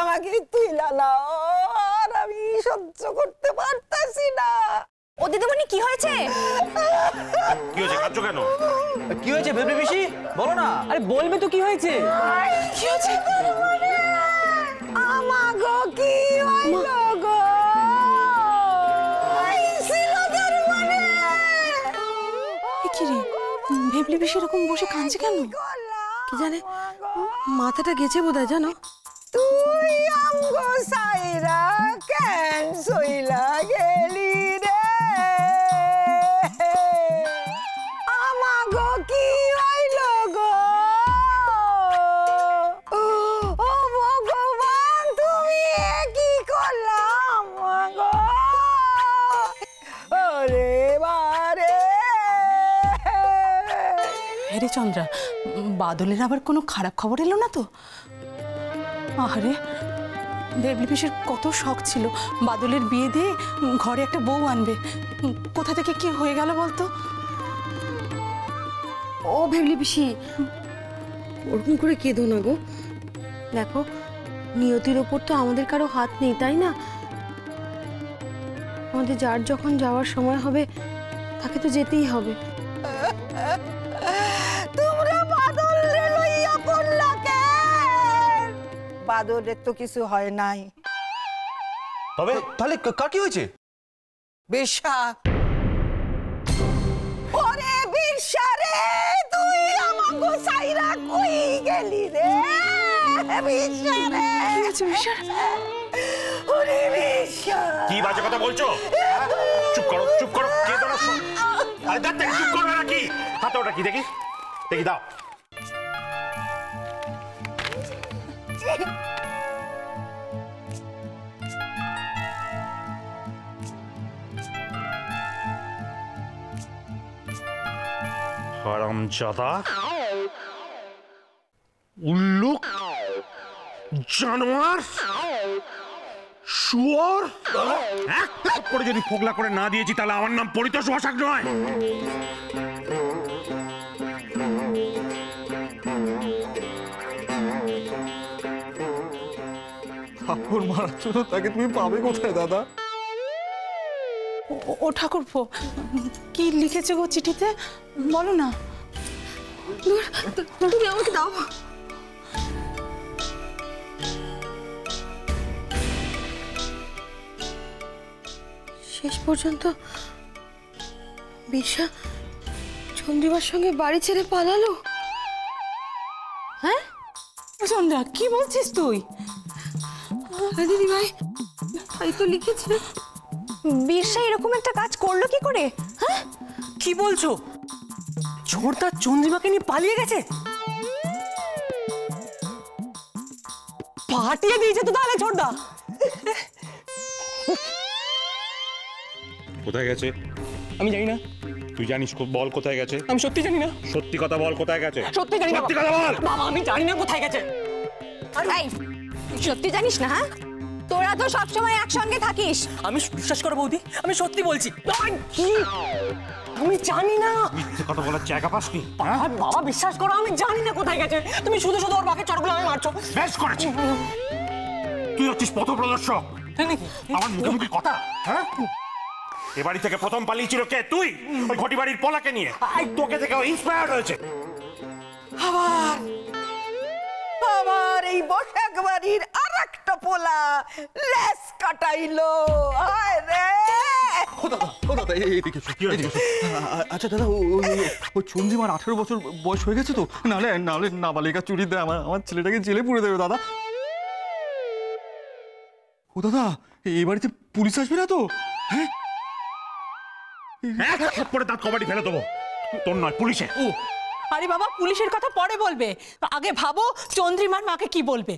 আমাকে তুইলা না, আর আমি সহ্য করতে পারতাছি না। ও দিদিমণি কি হয়েছে? কি হয়েছে? কাঁদছো কেন? কি হয়েছে বেবি পিসি? বলো না। আরে বলবে তো কি হয়েছে? কি হয়েছে? আমাগো কি হইলো গো? কি রে ভেবলি বেশি এরকম বসে কাঁদছে কেন? কি জানে, মাথাটা গেছে বোধহয়। জানো, তুই আমগো সাইরা কেন সইলা গেলি রে? আমাগো কি হইল গো? ও ভগবান, তুমি কি করলাম গো? ওরে বারে! আরে চন্দ্রা, বাদলের আবার কোনো খারাপ খবর এলো না তো? আরে দেবলি পিসির কত শখ ছিল বাদলের বিয়ে দিয়ে ঘরে একটা বউ আনবে। কোথা থেকে কি হয়ে গেল বলতো? ও ভেবলি পিসি, ওরকম করে কেঁদো না গো। দেখো, নিয়তির ওপর তো আমাদের কারো হাত নেই, তাই না? আমাদের যার যখন যাওয়ার সময় হবে তাকে তো যেতেই হবে। তোমরা বাদলরে লইয়া পড়লা কেন? বাদলের তো কিছু হয় নাই। তবে তাহলে কার কি হয়েছে? বিরসা, ওরে বিরসা রে, তুই আমাগো সাইরা কই গেলি রে? বিরসা রে, কি হয়েছে বিশা? ওরে বিরসা! কি বাজে কথা বলছো? চুপ করো, চুপ করো। কে তোরা? আরে দাঁত থেকে চুপ করবে নাকি? হাতে ওটা কি দেখি, দেখি দাও। হারামজাদা, উল্লুক, জানোয়ার, শুয়োর! এক থাপ্পড়ে যদি ফোগলা করে না দিয়েছি তাহলে আমার নাম পরিতোষ বসাক নয়। থাপ্পড় মারার জন্য তাকে তুমি পাবে কোথায় দাদা? ও ঠাকুরপো, কি লিখেছে গো চিঠিতে? বলো না। তুমি আমাকে দাও। শেষ পর্যন্ত বিরসা চন্দ্রিমার সঙ্গে বাড়ি ছেড়ে পালালো। হ্যাঁ চন্দ্রা, কি বলছিস তুই? দিদি ভাই, তাই তো লিখেছে। বিরসা এরকম একটা কাজ করলো কি করে? হ্যাঁ, কি বলছো? ছোড়দা চন্দ্রিমাকে নিয়ে পালিয়ে গেছে? পাঠিয়ে দিয়েছে তো তাহলে ছোড়দা। কোথায় গেছে? আমি জানি না। তুই জানিস? বল কোথায় গেছে। আমি সত্যি জানি না। সত্যি কথা বল, কোথায় গেছে? সত্যি জানি না। সত্যি কথা বল। বাবা, আমি জানি না কোথায় গেছে। এই, তুই সত্যি জানিস না? হ্যাঁ, তোরা তো সবসময় একসঙ্গে থাকিস। আমি বিশ্বাস করো বৌদি, আমি সত্যি বলছি। কি? আমি জানি না। মিথ্যে কথা বলার জায়গা পাসনি? আর বাবা বিশ্বাস করো, আমি জানি না কোথায় গেছে। তুমি শুধু শুধু ওর বাকি চড়গুলো আমি মারছো। বেশ করেছি। তুই হচ্ছিস পথ প্রদর্শক। তাই নাকি? আমার মুখে মুখে কথা। হ্যাঁ, এ বাড়ি থেকে প্রথম পালিয়েছিল কে? তুই। ওই ঘটি বাড়ির পোলাকে নিয়ে। তোকে থেকে ইন্সপায়ার্ড হয়েছে। আবার আবার এই বসাক বাড়ির আর একটা পোলা লেস কাটাইলো। হায় রে! ও দাদা, এইদিকে এসো, এইদিকে এসো। আচ্ছা দাদা, ওই চন্দ্রিমার 18 বছর বয়স হয়ে গেছে তো? নাহলে নাবালিকা চুরি দেয়, আমার ছেলেটাকে জেলে পুরে দেবে দাদা। ও দাদা, এই বাড়িতে পুলিশ আসবে না তো? হ্যাঁ, এক থাপ্পড়ে দাঁত কবাডি ফেলে দেবো। তোর নয়, পুলিশের। ও আরে বাবা, পুলিশের কথা পরে বলবে, আগে ভাবো চন্দ্রিমার মাকে কি বলবে।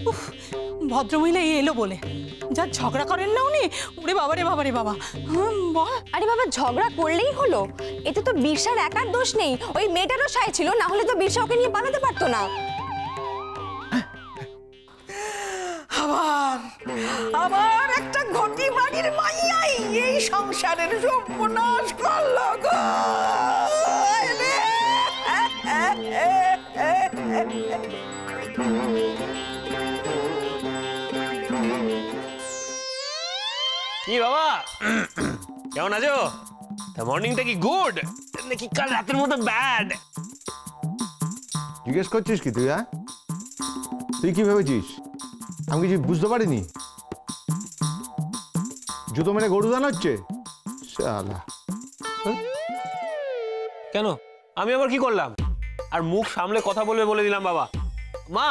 উফ, ভদ্রমহিলা এলো বলে যা ঝগড়া করেন না উনি। ওরে বাবা রে বাবা রে বাবা। বল। আরে বাবা, ঝগড়া করলেই হলো? এতে তো বিরসার একার দোষ নেই, ওই মেয়েটারও সায় ছিল, না হলে তো বিরসা ওকে নিয়ে পালাতে পারতো না। আবার আবার একটা ঘটি বাড়ির মাইয়াই এই সংসারের সর্বনাশ করলো গো। হায় রে! কি বাবা কেমন আছো? তা মর্নিংটা কি গুড নাকি কাল রাতের মতো ব্যাড? জিজ্ঞেস করছিস কি তুই? হ্যাঁ, তুই কি ভেবেছিস আমি কিছু বুঝতে পারিনি? জুতো মেরে গরু দান হচ্ছে শালা। কেন আমি আবার কি করলাম? আর মুখ সামলে কথা বলবে বলে দিলাম বাবা। মা,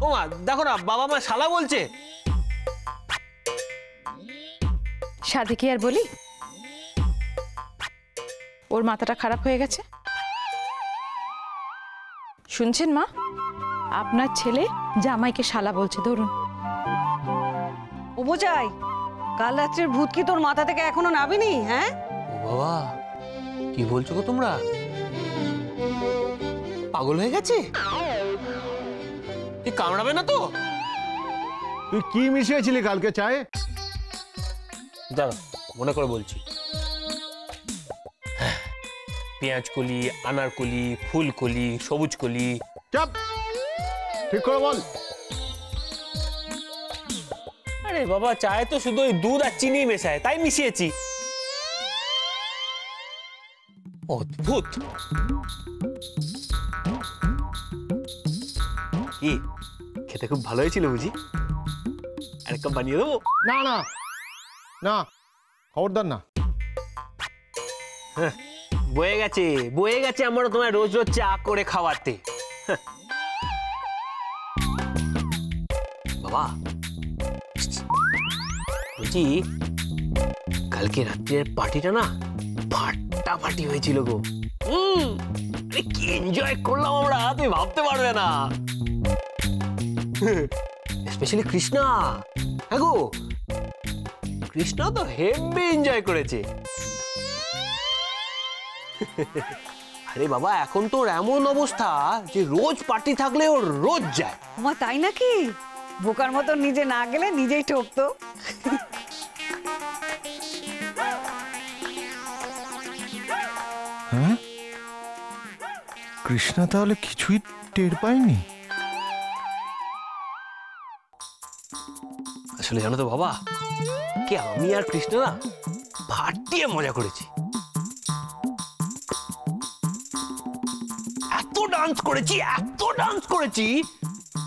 ও মা দেখো না, বাবা মা শালা বলছে। সাধে কি আর বলি, ওর মাথাটা খারাপ হয়ে গেছে। শুনছেন মা, আপনার ছেলে জামাইকে শালা বলছে। ধরুন। ও বোঝাই, কাল রাত্রির ভূত কি তোর মাথা থেকে এখনো নামেনি? হ্যাঁ ও বাবা, কি বলছো গো তোমরা? পাগল হয়ে গেছে? তুই কামড়াবে না তো? তুই কি মিশিয়েছিলি কালকে চায়ে? দাঁড়া মনে করে বলছি। পেঁয়াজ কলি, আনারকলি, ফুলকলি, সবুজ কলি। চাপ, ঠিক করে বল। আরে বাবা, চায়ে তো শুধু ওই দুধ আর চিনি মেশায়, তাই মিশিয়েছি। অদ্ভুত। কি খেতে খুব ভালো হয়েছিল বুঝি? আরেক কাপ বানিয়ে দেবো? না না না, খবরদার না। হ্যাঁ, বয়ে গেছে আমারও তোমার রোজ রোজ চা করে খাওয়াতে। বাবা বলছি, কালকে রাত্রের পার্টিটা না ফাটাফাটি হয়েছিল গো। আরে কি এনজয় করলাম আমরা, তুমি ভাবতে পারবে না। স্পেশালি কৃষ্ণা। হ্যাঁ গো, কৃষ্ণা তো হেভি এনজয় করেছে। আরে বাবা, এখন তো ওর এমন অবস্থা যে রোজ পার্টি থাকলে ওর রোজ যায়। আমার তাই নাকি? বোকার মতো নিজে না গেলে নিজেই ঠকতো। হ্যাঁ, কৃষ্ণা তাহলে কিছুই টের পায়নি? আসলে জানো তো বাবা, কি আমি আর কৃষ্ণ না ফাটিয়ে মজা করেছি। এত ডান্স করেছি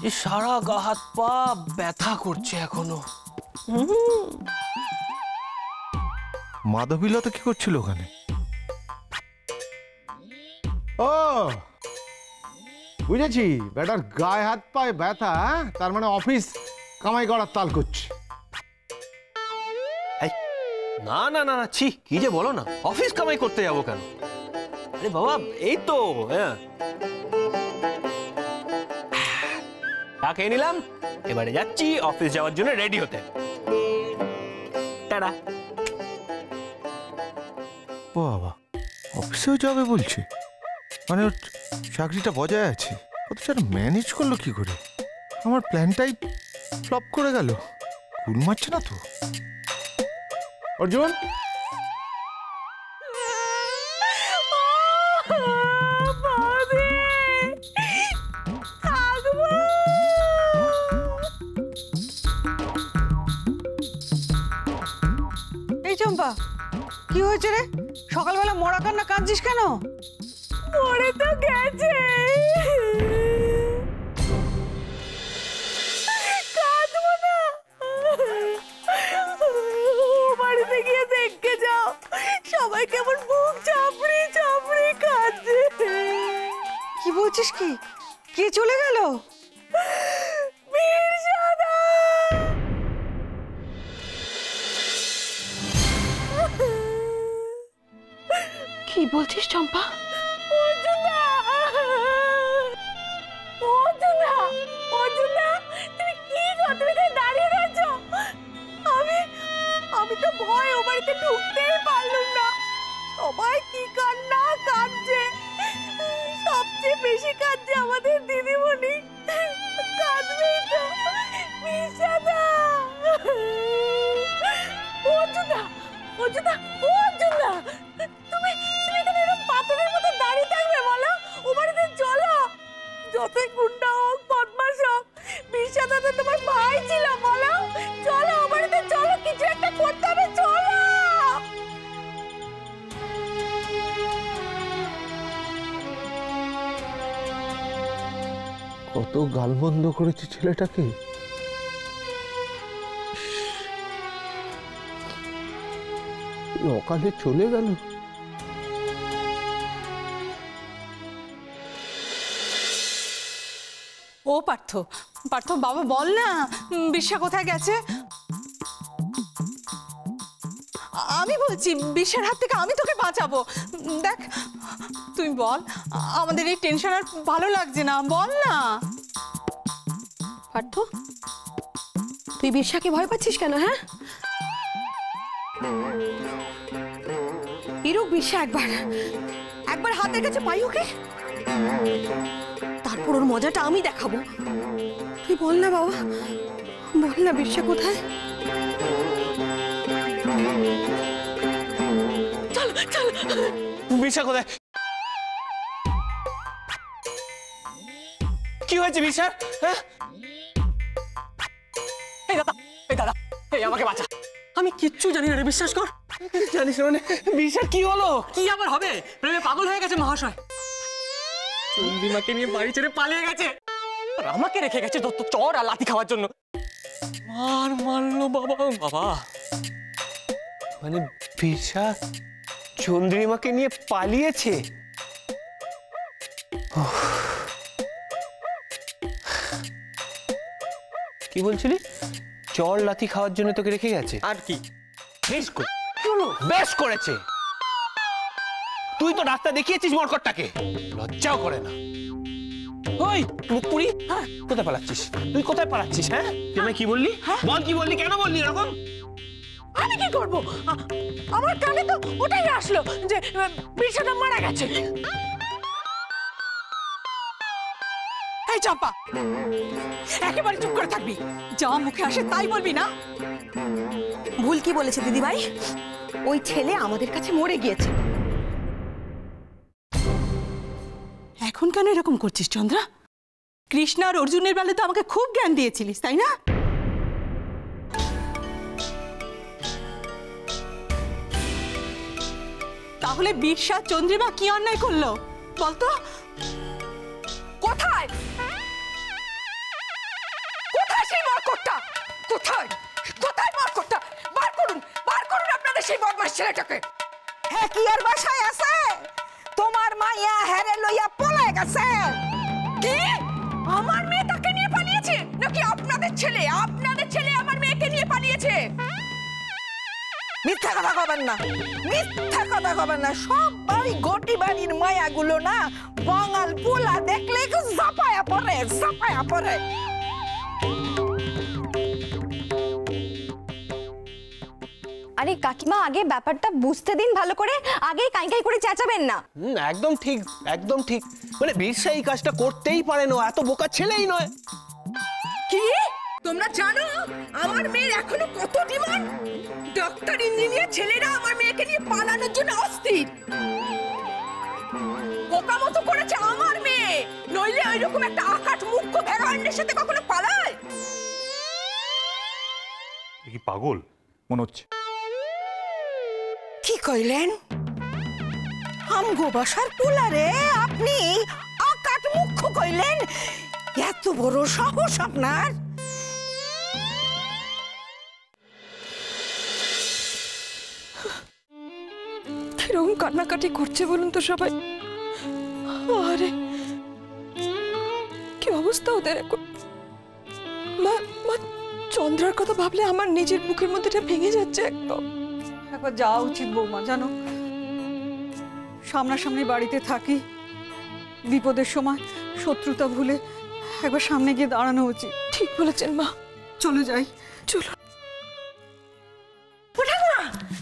যে সারা গা হাত পা ব্যথা করছে এখনো। মাধবীলতা কি করছিল ওখানে? ও বুঝেছি, বেটার গায়ে হাত পায়ে ব্যথা, তার মানে অফিস কামাই করার তাল করছে। না না না, ছি, কি যে বলো না, অফিস কামাই করতে যাবো কেন? আরে বাবা, এই তো খেয়ে নিলাম, এবারে যাচ্ছি অফিস যাওয়ার জন্য রেডি হতে। টাটা। বাবা, অফিসেও যাবে বলছে? মানে ওর চাকরিটা বজায় আছে, অথচ ম্যানেজ করলো কি করে? আমার প্ল্যানটাই ফ্লপ করে গেল। কুল মারছে না তো অর্জুন? এই চম্পা, কি হয়েছে রে? সকালবেলা মরা কান্না কাঁদছিস কেন? মরে তো গেছে, কাঁদবো না। বাড়িতে গিয়ে দেখে যাও, সবাই কেমন বুক চাপড়ি চাপড়ি কাঁদছে। কি বলছিস? কি কে চলে গেল? কি বলছিস চম্পা? আমি তো ভয় ও বাড়িতে ঢুকতেই পারলাম না। সবাই কি কান্না কাঁদছে, সবচেয়ে বেশি কাঁদছে আমাদের দিদিমণি। কাঁদবেই তো। মিশাদা, তুমি এখানে এরকম পাথরের মতো দাঁড়িয়ে থাকবে বলো? ও বাড়িতে চলো, যতই গুন্ডা হোক বদমাশ হোক, মিশাদা তো তোমার ভাই ছিল। বলো চলো, ও বাড়িতে চলো, কিছু কত গালমন্দ করেছি ছেলেটাকে। অকালে চলে গেল। ও পার্থ, পার্থ বাবা বল না, বিশ্বা কোথায় গেছে? আমি বলছি বিশ্বের হাত থেকে আমি তোকে বাঁচাবো। দেখ তুই বল, আমাদের এই টেনশন আর ভালো লাগছে না, বল না। পার্থ, তুই বিশ্বাকে ভয় পাচ্ছিস কেন? হ্যাঁ, এরকম বিশ্বা একবার হাতের কাছে পাই ওকে, তারপর ওর মজাটা আমি দেখাবো। তুই বল না বাবা, বল না বিশ্বা কোথায়? চল চল। বিশা কোথায়? কি হয়েছে বিশার? হ্যাঁ, এই দাদা, এই দাদা, এই আমাকে বাঁচা। আমি কিচ্ছু জানি না রে, বিশ্বাস কর। জানিস মানে বিশার কি হলো? কি আবার হবে? প্রেমে পাগল হয়ে গেছে মহাশয়। চন্দ্রিমাকে নিয়ে বাড়ি ছেড়ে পালিয়ে গেছে, আর আমাকে রেখে গেছে চর আর লাথি খাওয়ার জন্য। মারলো বাবা। বাবা মানে বিশা চন্দ্রিমাকে নিয়ে পালিয়েছে? কি বলছিলি? চর লাথি খাওয়ার জন্য তোকে রেখে গেছে? আর কি? বেশ করেছে। তুই তো ডাক্তার দেখিয়েছিস মরকটটাকে, লজ্জাও করে না। ওই মুখপুরি, কোথায় পালাচ্ছিস? তুই কোথায় পালাচ্ছিস? হ্যাঁ, তুই আমায় কি বললি? বল, কি বললি? কেন বললি এরকম? আমি কি করব? আমার কানে তো ওটাই আসলো যে বিশাদা মারা গেছে। এই চম্পা, একেবারে চুপ করে থাকবি, যা মুখে আসে তাই বলবি না। ভুল কি বলেছে দিদি ভাই? ওই ছেলে আমাদের কাছে মরে গিয়েছে। এখন কেন এরকম করছিস চন্দ্রা? কৃষ্ণা আর অর্জুনের বেলায় তো আমাকে খুব জ্ঞান দিয়েছিলিস, তাই না? তাহলে বিরসা চন্দ্রিমা কি অন্যায় করলো বলতো? কোথায় কোথায় সেই মরকটটা? কোথায় কোথায় মরকটটা? বার করুন আপনাদের সেই বদমাশ ছেলেটাকে। হ্যাঁ, কি আর বাসায় আছে? তোমার মাইয়া হেরে লইয়া পলায় গেছে। কি? আমার মেয়ে তাকে নিয়ে পালিয়েছে নাকি আপনাদের ছেলে আমার মেয়েকে নিয়ে পালিয়েছে? মিথ্যা কথা কবেন না, মিথ্যা কথা কবেন না। সব বাড়ি গটি বাড়ির মায়াগুলো না বাঙাল পোলা দেখলে জাপায়া পড়ে। আরে কাকিমা, আগে ব্যাপারটা বুঝতে দিন ভালো করে, আগে কাই কাই করে চেঁচাবেন না। একদম ঠিক, একদম ঠিক। মানে বিরসা এই কাজটা করতেই পারে না, এত বোকা ছেলেই নয়। কি? তোমরা জানো আমার মেয়ের এখনো কত ডিমান্ড? ডক্টর ইঞ্জিনিয়ার ছেলেরা আমার মেয়েকে নিয়ে পালানোর জন্য অস্থির। বোকা মতো করেছে আমার মেয়ে, নইলে ওইরকম একটা আকাট মুখ্য ভেড়ান্ডের সাথে কখনো পালায়? কি পাগল মনে হচ্ছে? কি কইলেন? আমগো বাসার পোলারে আপনি আকাট মুখ্য কইলেন? এত বড় সাহস আপনার? কিরকম কান্নাকাটি করছে বলুন তো সবাই। আরে কি অবস্থা ওদের এখন। মা চন্দ্রার কথা ভাবলে আমার নিজের বুকের মধ্যে ভেঙে যাচ্ছে একদম। একবার যাওয়া উচিত বৌমা, জানো সামনাসামনি বাড়িতে থাকি, বিপদের সময় শত্রুতা ভুলে একবার সামনে গিয়ে দাঁড়ানো উচিত। ঠিক বলেছেন মা, চলে যাই। চলো।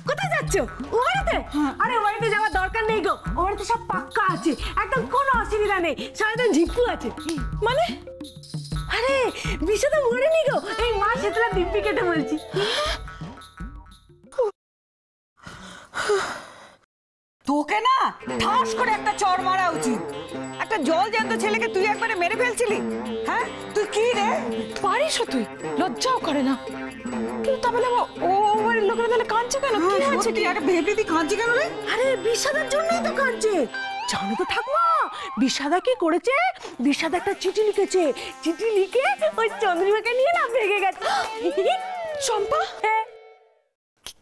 কোথায় যাচ্ছ? ও বাড়িতে? আরে ও বাড়িতে যাওয়ার দরকার নেই গো, ও বাড়িতে সব পাক্কা আছে, একদম কোনো অসুবিধা নেই। সারাদিন ঝিপকু আছে। মানে? আরে বিশাদা মরেনি গো, এই মা শীতলা দিব্যি কেটে বলছি। তোকে না ঠাস করে একটা চড় মারা উচিত। একটা জল জ্যান্ত ছেলেকে তুই একবারে মেরে ফেলছিলি। হ্যাঁ, তুই কি রে পারিস তুই? লজ্জাও করে না? কিন্তু তাহলে ও বাড়ির লোকেরা তাহলে কাঁদছে কেন? কি হয়েছে? কি আরে ভেবলি তুই কাঁদছি কেন রে? আরে বিশাদার জন্যই তো কাঁদছে, জানো তো ঠাকুমা। বিষাদা কি করেছে? বিষাদা একটা চিঠি লিখেছে, চিঠি লিখে ওই চন্দ্রিমাকে নিয়ে না ভেগে গেছে। চম্পা, হ্যাঁ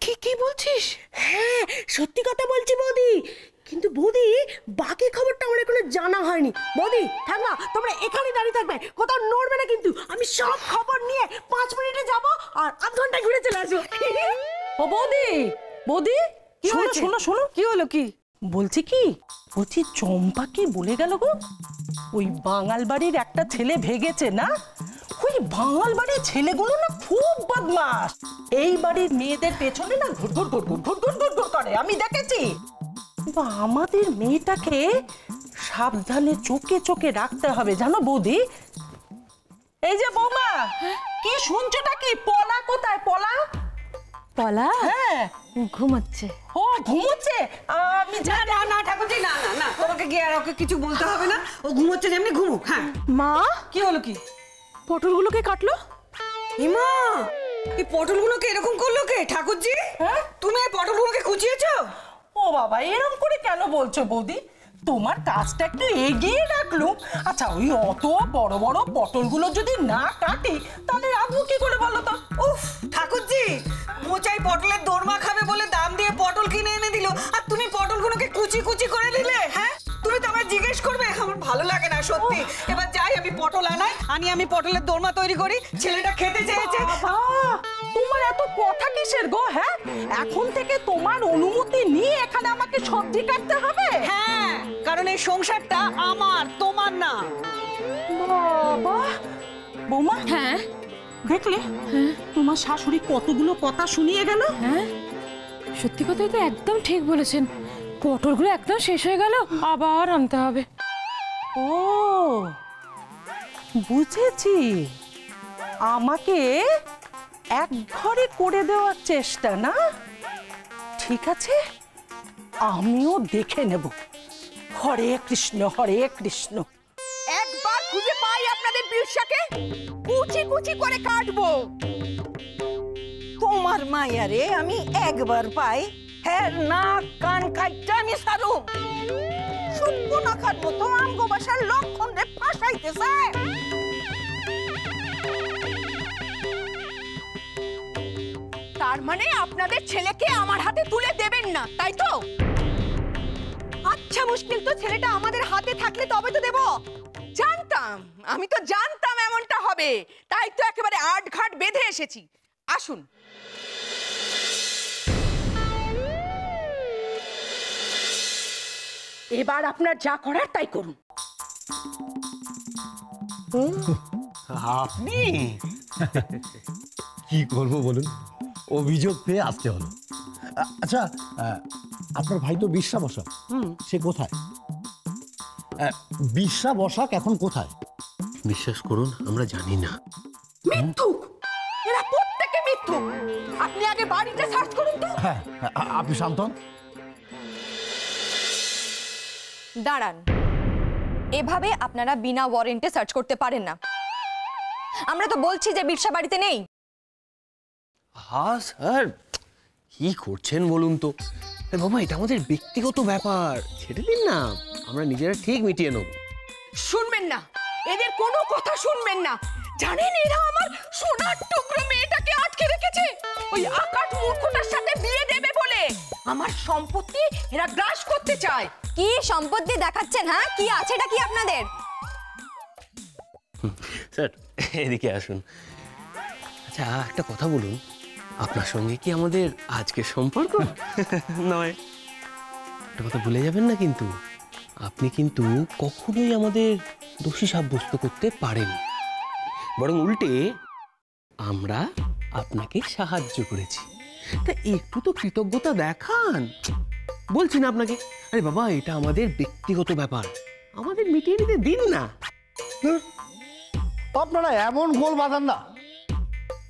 কি কি বলছিস? হ্যাঁ সত্যি কথা বলছি বৌদি। কিন্তু বৌদি বাকি খবরটা আমার এখনো জানা হয়নি। বৌদি থাক না, তোমরা এখানে দাঁড়িয়ে থাকবে, কোথাও নড়বে না কিন্তু। আমি সব খবর নিয়ে 5 মিনিটে যাব আর আধ ঘন্টায় ঘুরে চলে আসবো। ও বৌদি, বৌদি শোনো শোনো শোনো, কি হলো? কি বলছি চম্পা কি বলে গেল গো? ওই বাঙাল বাড়ির একটা ছেলে ভেগেছে না? ওই বাঙাল বাড়ির ছেলেগুলো না খুব বদমাশ। এই বাড়ির মেয়েদের পেছনে না ঘুরঘুর ঘুরঘুর ঘুরঘুর ঘুরঘুর করে, আমি দেখেছি। আমাদের মেয়েটাকে সাবধানে চোখে চোখে রাখতে হবে জানো বৌদি। এই যে বৌমা, কি শুনছোটা কি? পলা কোথায়? পলা পলা হ্যাঁ ঘুমাচ্ছে। ও ঘুমোচ্ছে? আমি না না না ঠাকুরজি, না না না, তোমাকে গিয়ে আর ওকে কিছু বলতে হবে না। ও ঘুমোচ্ছে, যেমনি ঘুমুক। হ্যাঁ মা, কি হলো? কি পটলগুলোকে কাটলো? ইমা, এই পটলগুলোকে এরকম করলো কে ঠাকুরজি? হ্যাঁ? তুমি এই পটলগুলোকে কুচিয়েছো? ও বাবা, এরকম করে কেন বলছো বৌদি? তোমার কাজটা একটু এগিয়ে রাখলুম। আচ্ছা, ওই অত বড় বড় পটলগুলো যদি না কাটি তাহলে রাখবো কি করে বলো তো? উফ ঠাকুরজি, মোচাই পটলের দোরমা খাবে বলে দাম দিয়ে পটল কিনে এনে দিল, আর তুমি পটলগুলোকে কুচি কুচি করে দিলে। হ্যাঁ, তুমি তো আমার জিজ্ঞেস করবে? আমার ভালো লাগে না সত্যি। এবার যাই, আমি পটল আনি আমি পটলের দোরমা তৈরি করি। ছেলেটা খেতে চেয়েছে। তোমার এত কথা কিসের গো? হ্যাঁ, এখন থেকে তোমার অনুমতি নিয়ে এখানে আমাকে সবজি কাটতে হবে? হ্যাঁ, কারণ এই সংসারটা আমার, তোমার না। বাবা, বৌমা, হ্যাঁ দেখলে তোমার শাশুড়ি কতগুলো কথা শুনিয়ে গেল। হ্যাঁ, সত্যি কথাই তো একদম ঠিক বলেছেন। পটলগুলো একদম শেষ হয়ে গেল, আবার আনতে হবে। ও বুঝেছি, আমাকে এক ঘরে করে দেওয়ার চেষ্টা না? ঠিক আছে, আমিও দেখে নেব। হরে কৃষ্ণ হরে কৃষ্ণ। একবার খুঁজে পাই আপনাদের বিরসাকে, কুচি কুচি করে কাটবো। তোমার মায়ারে আমি একবার পাই, হ্যাঁ নাক কান কাইটা আমি সারু। শুনবো না খার মতো আমগো বাসার লক্ষণ রে ফাঁসাইতেছে। তার মানে আপনাদের ছেলেকে আমার হাতে তুলে দেবেন না, তাই তো? আচ্ছা, মুশকিল তো। ছেলেটা আমাদের হাতে থাকলে তবে তো দেব। জানতাম, আমি তো জানতাম এমনটা হবে, তাই তো একেবারে আটঘাট বেঁধে এসেছি। আসুন। এবার আপনার যা করার তাই করুন। আপনি কি করব বলুন, অভিযোগ পেয়ে আসতে হলো। আচ্ছা, আপনার ভাই তো বিশ্বা বসাক, সে কোথায়? বিশ্বা বসাক এখন কোথায়? বিশ্বাস করুন, আমরা জানি না। মিথ্যুক, এরা প্রত্যেকে মিথ্যুক। আপনি আগে বাড়িটা সার্চ করুন তো। হ্যাঁ, আপনি শান্ত হন। দাঁড়ান, এভাবে আপনারা বিনা ওয়ারেন্টে সার্চ করতে পারেন না। আমরা তো বলছি যে বিরসা বাড়িতে নেই। হ্যাঁ স্যার, কি করছেন বলুন তো? বাবা, এটা আমাদের ব্যক্তিগত ব্যাপার, ছেড়ে দিন না, আমরা নিজেরা ঠিক মিটিয়ে নেব। শুনবেন না, এদের কোনো কথা শুনবেন না। জানেন, এরা আমার সোনার টুকরো মেয়েটাকে আটকে রেখেছে ওই আকাট মূর্খটার সাথে বিয়ে দেবে বলে। আমার সম্পত্তি এরা গ্রাস করতে চায়। কি সম্পত্তি দেখাচ্ছেন? হ্যাঁ, কি আছেটা কি আপনাদের? স্যার, এদিকে আসুন। আচ্ছা, একটা কথা বলুন, আপনার সঙ্গে কি আমাদের আজকের সম্পর্ক? নয়, একটা কথা ভুলে যাবেন না কিন্তু, আপনি কিন্তু কখনোই আমাদের দোষী সাব্যস্ত করতে পারেন, বরং উল্টে আমরা আপনাকে সাহায্য করেছি। তা একটু তো কৃতজ্ঞতা দেখান, বলছি না আপনাকে। আরে বাবা, এটা আমাদের ব্যক্তিগত ব্যাপার, আমাদের মিটিয়ে নিতে দিন না। আপনারা এমন গোল বাঁধান না।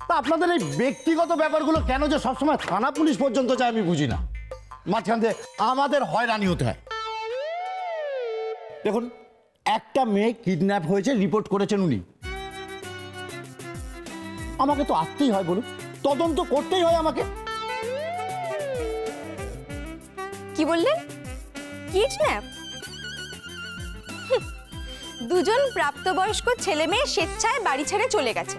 তা আপনাদের এই ব্যক্তিগত ব্যাপারগুলো কেন যে সবসময় থানা পুলিশ পর্যন্ত যায় আমি বুঝি না। মাঝখান দিয়ে আমাদের হয়রানি হতে হয়। দেখুন, একটা মেয়ে কিডন্যাপ হয়েছে, রিপোর্ট করেছেন উনি। আমাকে তো আসতেই হয়, বলুন, তদন্ত করতেই হয় আমাকে। কি বললেন? কিডন্যাপ? দুজন প্রাপ্তবয়স্ক ছেলে মেয়ে স্বেচ্ছায় বাড়ি ছেড়ে চলে গেছে।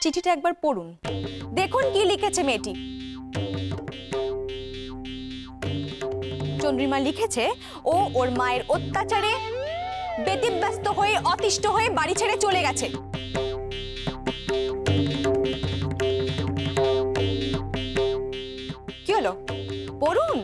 চিঠিটা একবার পড়ুন, দেখুন কি লিখেছে মেয়েটি। চন্দ্রিমা লিখেছে ও ওর মায়ের অত্যাচারে ব্যতিব্যস্ত হয়ে অতিষ্ঠ হয়ে বাড়ি ছেড়ে চলে গেছে। কি হলো, পড়ুন।